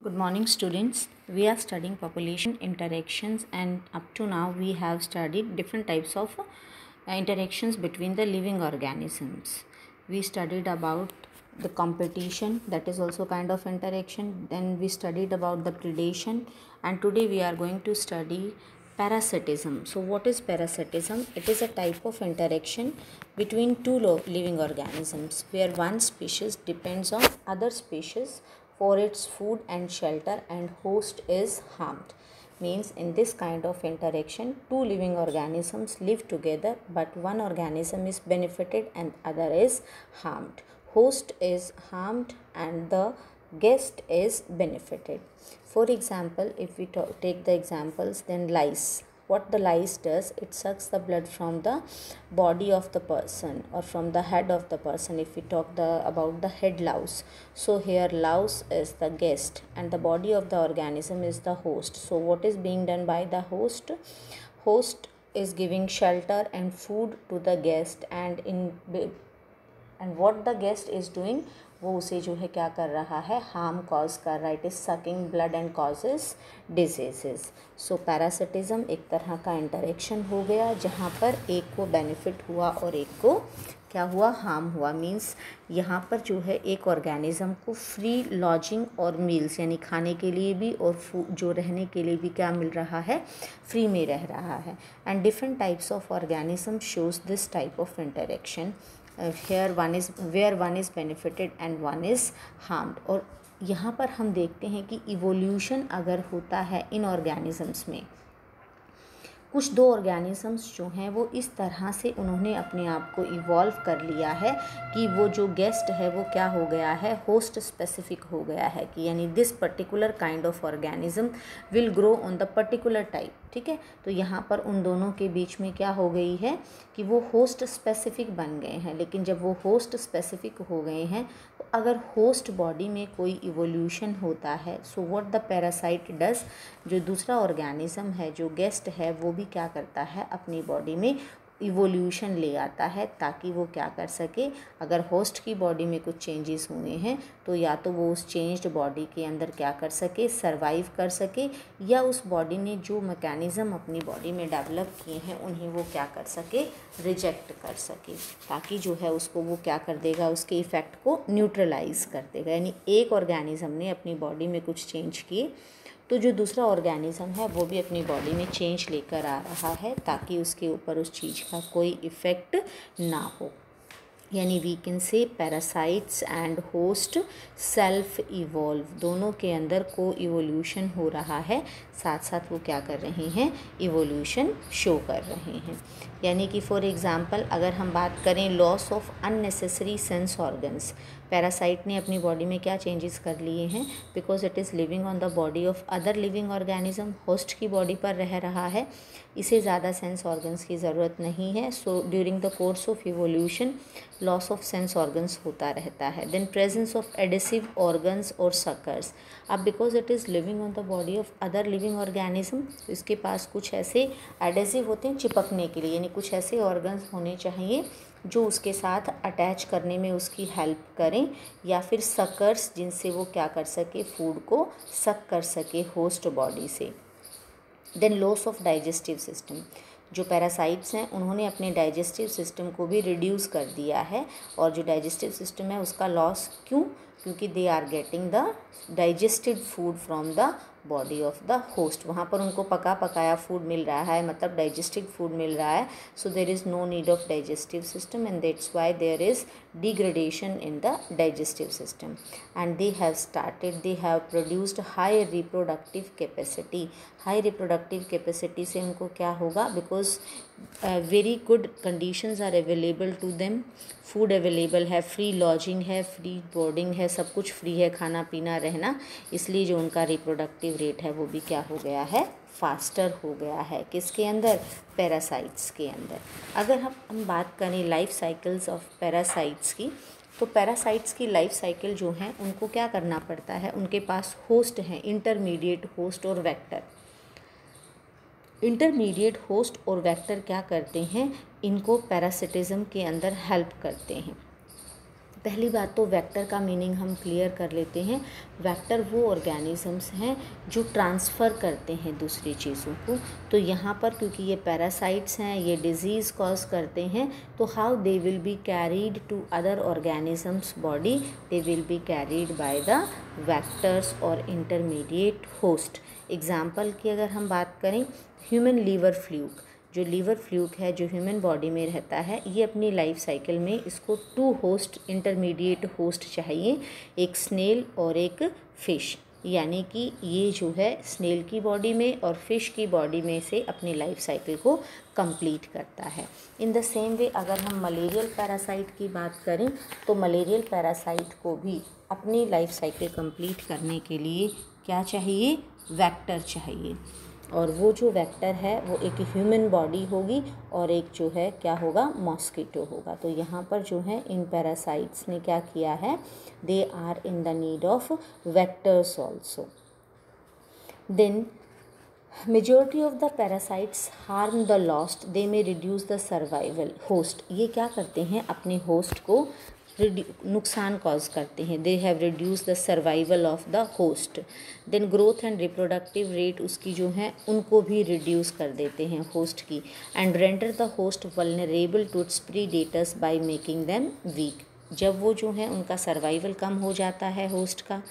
Good morning, students. We are studying population interactions, and up to now we have studied different types of interactions between the living organisms. We studied about the competition, that is also kind of interaction. Then we studied about the predation, and today we are going to study parasitism. So what is parasitism? It is a type of interaction between two living organisms where one species depends on other species for its food and shelter, and host is harmed. Means in this kind of interaction, two living organisms live together, but one organism is benefited and other is harmed. Host is harmed and the guest is benefited. For example, if we take the examples, then lice. What the lice does, it sucks the blood from the body of the person or from the head of the person. If we talk about the head louse, so here louse is the guest and the body of the organism is the host. So what is being done by the host? Host is giving shelter and food to the guest, and what the guest is doing, वो उसे जो है क्या कर रहा है, harm cause कर रहा है. It is sucking blood and causes diseases. So parasitism एक तरह का इंटरेक्शन हो गया जहाँ पर एक को बेनिफिट हुआ और एक को क्या हुआ, हार्म हुआ. मीन्स यहाँ पर जो है एक ऑर्गेनिज्म को फ्री लॉजिंग और मील्स यानी खाने के लिए भी और जो रहने के लिए भी क्या मिल रहा है, फ्री में रह रहा है. And different types of organism shows this type of interaction. Here one is where one is benefited and one is harmed. और यहाँ पर हम देखते हैं कि इवोल्यूशन अगर होता है इन ऑर्गेनिजम्स में, कुछ दो ऑर्गेनिजम्स जो हैं वो इस तरह से उन्होंने अपने आप को इवॉल्व कर लिया है कि वो जो गेस्ट है वो क्या हो गया है, होस्ट स्पेसिफिक हो गया है. कि यानी this particular kind of organism will grow on the particular type. ठीक है, तो यहाँ पर उन दोनों के बीच में क्या हो गई है कि वो होस्ट स्पेसिफिक बन गए हैं. लेकिन जब वो होस्ट स्पेसिफिक हो गए हैं तो अगर होस्ट बॉडी में कोई इवोल्यूशन होता है, so what the parasite does, जो दूसरा ऑर्गेनिज्म है, जो गेस्ट है, वो भी क्या करता है, अपनी बॉडी में इवोल्यूशन ले आता है ताकि वो क्या कर सके, अगर होस्ट की बॉडी में कुछ चेंजेस हुए हैं तो या तो वो उस चेंज्ड बॉडी के अंदर क्या कर सके, सरवाइव कर सके, या उस बॉडी ने जो मैकेनिज़्म अपनी बॉडी में डेवलप किए हैं उन्हें वो क्या कर सके, रिजेक्ट कर सके, ताकि जो है उसको वो क्या कर देगा, उसके इफ़ेक्ट को न्यूट्रलाइज कर देगा. यानी एक ऑर्गेनिज्म ने अपनी बॉडी में कुछ चेंज किए तो जो दूसरा ऑर्गेनिज्म है वो भी अपनी बॉडी में चेंज लेकर आ रहा है ताकि उसके ऊपर उस चीज़ का कोई इफ़ेक्ट ना हो. यानी we can say parasites and host self evolve, दोनों के अंदर को इवोल्यूशन हो रहा है, साथ साथ वो क्या कर रहे हैं, इवोल्यूशन शो कर रहे हैं. यानी कि फॉर एग्ज़ाम्पल अगर हम बात करें loss of unnecessary sense organs, parasite ने अपनी बॉडी में क्या चेंजेस कर लिए हैं, because it is living on the body of other living organism, host की बॉडी पर रह रहा है, इसे ज़्यादा सेंस ऑर्गन्स की ज़रूरत नहीं है. So during the course of evolution loss of sense organs होता रहता है. Then presence of adhesive organs और सकर्स. अब because it is living on the body of other living organism, तो इसके पास कुछ ऐसे एडेसिव होते हैं चिपकने के लिए, यानी कुछ ऐसे ऑर्गन्स होने चाहिए जो उसके साथ अटैच करने में उसकी हेल्प करें, या फिर सकर्स जिनसे वो क्या कर सके, फूड को सक कर सके होस्ट बॉडी से. Then loss of digestive system. जो पैरासाइट्स हैं उन्होंने अपने डाइजेस्टिव सिस्टम को भी रिड्यूस कर दिया है, और जो डाइजेस्टिव सिस्टम है उसका लॉस क्यों, क्योंकि they are getting the digested food from the body of the host. वहाँ पर उनको पका पकाया फूड मिल रहा है, मतलब डाइजेस्टेड फूड मिल रहा है. So there is no need of digestive system and that's why there is degradation in the digestive system. And they have produced high reproductive capacity. High reproductive capacity से उनको क्या होगा, because very good conditions are available to them, food available है, free lodging है, free boarding है, सब कुछ free है, खाना पीना रहना, इसलिए जो उनका रिप्रोडक्टिव रेट है वो भी क्या हो गया है, फास्टर हो गया है. किसके अंदर, पैरासाइट्स के अंदर. अगर हम बात करें लाइफ साइकिल्स ऑफ पैरासाइट्स की, तो पैरासाइट्स की लाइफ साइकिल जो है उनको क्या करना पड़ता है, उनके पास होस्ट हैं, इंटरमीडिएट होस्ट और वेक्टर. इंटरमीडिएट होस्ट और वेक्टर क्या करते हैं, इनको पैरासिटिज्म के अंदर हेल्प करते हैं. पहली बात तो वेक्टर का मीनिंग हम क्लियर कर लेते हैं। वेक्टर वो ऑर्गेनिजम्स हैं जो ट्रांसफ़र करते हैं दूसरी चीज़ों को। तो यहाँ पर क्योंकि ये पैरासाइट्स हैं, ये डिजीज़ कॉज करते हैं, तो how they will be carried to other organisms body, they will be carried by the vectors और इंटरमीडिएट होस्ट। एग्जाम्पल की अगर हम बात करें, ह्यूमन लीवर फ्लूक, जो लीवर फ्लूक है जो ह्यूमन बॉडी में रहता है, ये अपनी लाइफ साइकिल में इसको 2 होस्ट, इंटरमीडिएट होस्ट चाहिए, एक स्नेल और एक फ़िश। यानी कि ये जो है स्नेल की बॉडी में और फिश की बॉडी में से अपनी लाइफ साइकिल को कंप्लीट करता है। इन द सेम वे अगर हम मलेरियल पैरासाइट की बात करें तो मलेरियल पैरासाइट को भी अपनी लाइफ साइकिल कंप्लीट करने के लिए क्या चाहिए, वेक्टर चाहिए। और वो जो वेक्टर है वो एक ह्यूमन बॉडी होगी और एक जो है क्या होगा, मॉस्किटो होगा। तो यहाँ पर जो है इन पैरासाइट्स ने क्या किया है, they are in the need of vectors also. Then majority of the parasites harm the host, they may reduce the survival host. ये क्या करते हैं, अपने होस्ट को नुकसान कॉज करते हैं। They have reduce the survival of the host. Then growth and reproductive rate उसकी जो है उनको भी रिड्यूस कर देते हैं होस्ट की। And render the host vulnerable to its predators by making them weak. जब वो जो है उनका सर्वाइवल कम हो जाता है होस्ट का,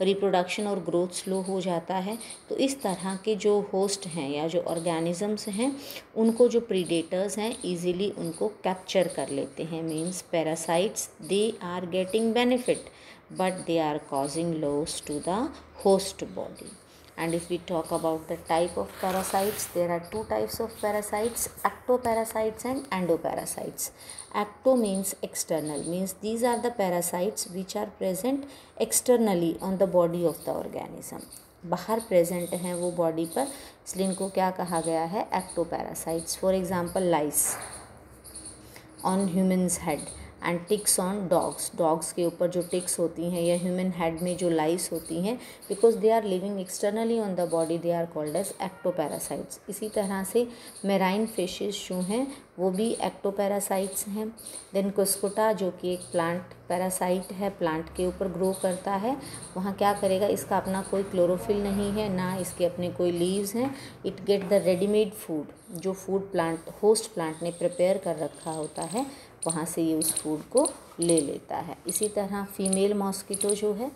रिप्रोडक्शन और ग्रोथ स्लो हो जाता है, तो इस तरह के जो होस्ट हैं या जो ऑर्गेनिजम्स हैं उनको जो प्रीडेटर्स हैं इजीली उनको कैप्चर कर लेते हैं। Means parasites they are getting benefit but they are causing loss to the host body. And if we talk about the type of parasites, there are 2 types of parasites, ectoparasites and endoparasites. Ecto means external, means these are the parasites which are present externally on the body of the organism. बाहर present हैं वो body पर, इसलिए इनको क्या कहा गया है, ectoparasites. For example lice on humans head and ticks on dogs, dogs के ऊपर जो टिक्स होती हैं या ह्यूमन हेड में जो लाइस होती हैं, because they are living externally on the body, they are called as ectoparasites. इसी तरह से मेराइन फिशेस जो हैं वो भी एक्टोपैरासाइट्स हैं। देन कुस्कुटा जो कि एक प्लांट पैरासाइट है, प्लांट के ऊपर ग्रो करता है, वहाँ क्या करेगा, इसका अपना कोई क्लोरोफिल नहीं है, ना इसके अपने कोई लीव्स हैं। It get the readymade food, जो फूड प्लांट होस्ट प्लांट ने प्रिपेयर कर रखा होता है वहाँ से ये उस फूड को ले लेता है। इसी तरह फीमेल मॉस्किटो जो है,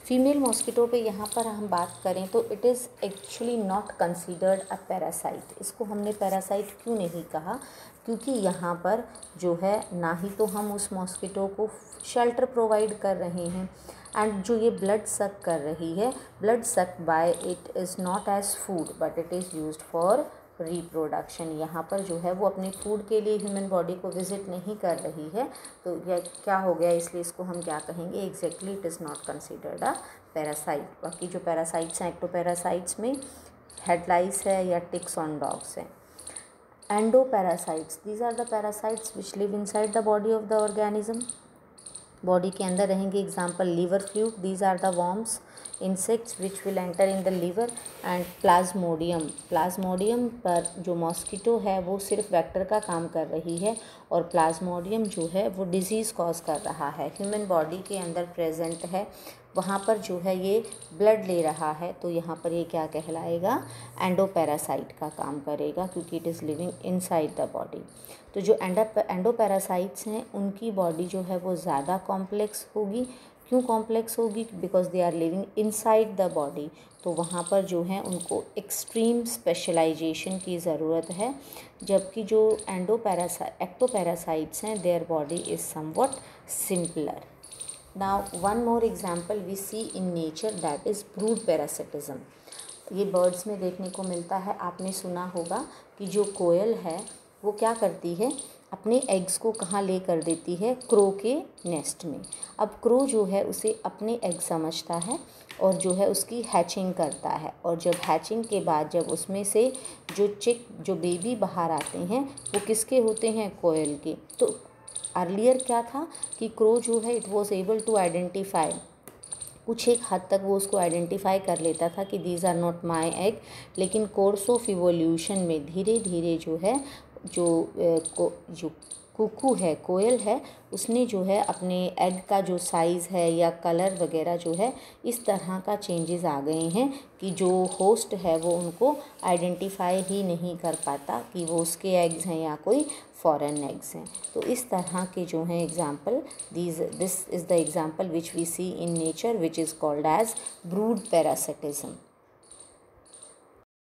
फीमेल मॉस्किटो पे यहाँ पर हम बात करें तो it is actually not considered a parasite. इसको हमने पैरासाइट क्यों नहीं कहा, क्योंकि यहाँ पर जो है ना ही तो हम उस मॉस्किटो को शेल्टर प्रोवाइड कर रहे हैं, एंड जो ये ब्लड सक कर रही है, blood suck by it is not as food but it is used for reproduction. यहाँ पर जो है वो अपने फूड के लिए ह्यूमन बॉडी को विजिट नहीं कर रही है, तो यह क्या हो गया, इसलिए इसको हम क्या कहेंगे, exactly it is not considered a parasite. बाकी जो पैरासाइट्स हैं एक्टोपैरासाइट्स में हेड लाइस है या टिक्स ऑन डॉग्स हैं। Endoparasites, these are the parasites which live inside the body of the organism, body के अंदर रहेंगे। Example liver fluke, these are the worms, insects which will enter in the liver, and Plasmodium, Plasmodium पर जो mosquito है वो सिर्फ vector का काम कर रही है और प्लाज्मोडियम जो है वो डिजीज़ कॉज कर रहा है, ह्यूमन बॉडी के अंदर प्रेजेंट है, वहाँ पर जो है ये ब्लड ले रहा है, तो यहाँ पर ये क्या कहलाएगा, एंडोपैरासाइट का काम करेगा, क्योंकि it is living inside the body. तो जो एंडोपैरासाइट्स हैं उनकी बॉडी जो है वो ज़्यादा कॉम्प्लेक्स होगी। क्यों कॉम्प्लेक्स होगी, because they are living inside the body, तो वहाँ पर जो है उनको एक्सट्रीम स्पेशलाइजेशन की ज़रूरत है। जबकि जो एक्टोपैरासाइट्स हैं their body is somewhat simpler. Now one more example we see in nature, that is brood parasitism. ये बर्ड्स में देखने को मिलता है। आपने सुना होगा कि जो कोयल है वो क्या करती है, अपने एग्स को कहाँ ले कर देती है, क्रो के नेस्ट में। अब क्रो जो है उसे अपने एग समझता है और जो है उसकी हैचिंग करता है, और जब हैचिंग के बाद जब उसमें से जो चिक जो बेबी बाहर आते हैं वो किसके होते हैं, कोयल के। तो अर्लियर क्या था कि क्रो जो है it was able to identify, कुछ एक हद तक वो उसको आइडेंटिफाई कर लेता था कि these are not my egg, लेकिन कोर्स ऑफ इवोल्यूशन में धीरे धीरे जो है जो कुकू है, कोयल है, उसने जो है अपने एग का जो साइज़ है या कलर वगैरह जो है इस तरह का चेंजेस आ गए हैं कि जो होस्ट है वो उनको आइडेंटिफाई ही नहीं कर पाता कि वो उसके एग्स हैं या कोई फॉरेन एग्स हैं। तो इस तरह के जो हैं example, this is the example which we see in nature which is called as brood parasitism.